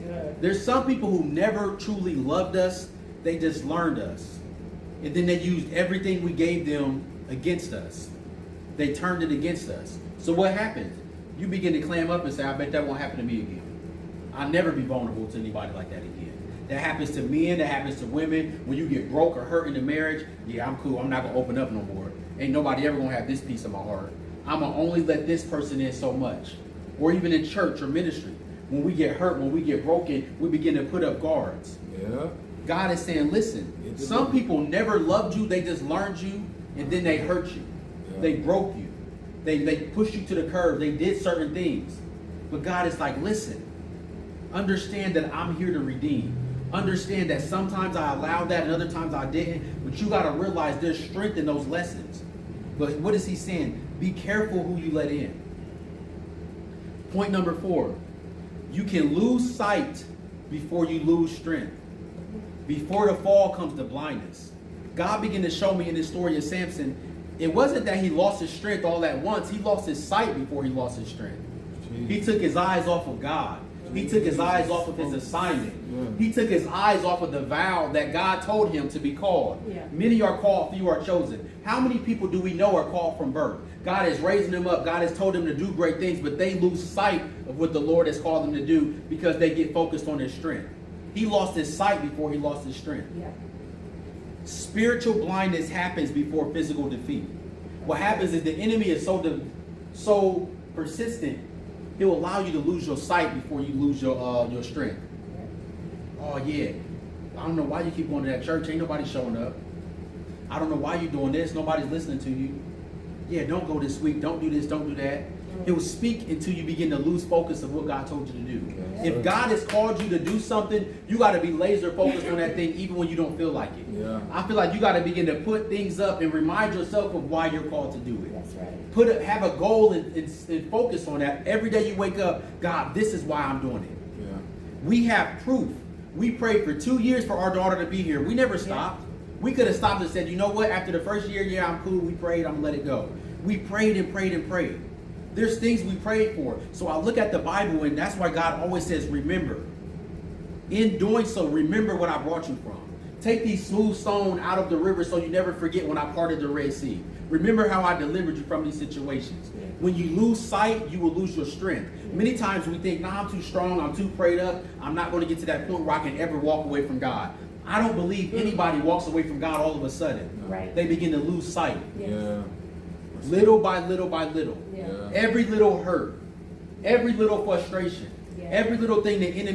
good. There's some people who never truly loved us. They just learned us. And then they used everything we gave them against us. They turned it against us. So what happens? You begin to clam up and say, I bet that won't happen to me again. I'll never be vulnerable to anybody like that again. That happens to men, that happens to women. When you get broke or hurt in the marriage, yeah, I'm cool. I'm not going to open up no more. Ain't nobody ever going to have this piece of my heart. I'm going to only let this person in so much. Or even in church or ministry. When we get hurt, when we get broken, we begin to put up guards. Yeah. God is saying, listen, some people never loved you. They just learned you, and then they hurt you. Yeah. They broke you. They pushed you to the curb. They did certain things. But God is like, listen, understand that I'm here to redeem. Understand that sometimes I allowed that and other times I didn't. But you got to realize there's strength in those lessons. But what is he saying? Be careful who you let in. Point number 4. You can lose sight before you lose strength. Before the fall comes the blindness. God began to show me in this story of Samson, it wasn't that he lost his strength all at once. He lost his sight before he lost his strength. He took his eyes off of God. He took his eyes off of his assignment. He took his eyes off of the vow that God told him to be called. Many are called, few are chosen. How many people do we know are called from birth? God is raising them up. God has told them to do great things, but they lose sight of what the Lord has called them to do because they get focused on their strength. He lost his sight before he lost his strength. Spiritual blindness happens before physical defeat. What happens is the enemy is so persistent, he'll allow you to lose your sight before you lose your strength. Oh yeah, I don't know why you keep going to that church. Ain't nobody showing up. I don't know why you're doing this. Nobody's listening to you. Yeah, don't go this week. Don't do this. Don't do that. He will speak until you begin to lose focus of what God told you to do. If God has called you to do something, you got to be laser focused on that thing even when you don't feel like it. I feel like you got to begin to put things up and remind yourself of why you're called to do it. That's right. Have a goal and focus on that. Every day you wake up, God, this is why I'm doing it. We have proof. We prayed for 2 years for our daughter to be here. We never stopped. We could have stopped and said, you know what? After the first year, yeah, I'm cool. We prayed. I'm going to let it go. We prayed and prayed and prayed. There's things we prayed for. So I look at the Bible, and that's why God always says, remember. In doing so, remember what I brought you from. Take these smooth stones out of the river so you never forget when I parted the Red Sea. Remember how I delivered you from these situations. When you lose sight, you will lose your strength. Many times we think, nah, I'm too strong, I'm too prayed up, I'm not going to get to that point where I can ever walk away from God. I don't believe anybody walks away from God all of a sudden. They begin to lose sight. Little by little by little. Every little hurt, every little frustration, every little thing the enemy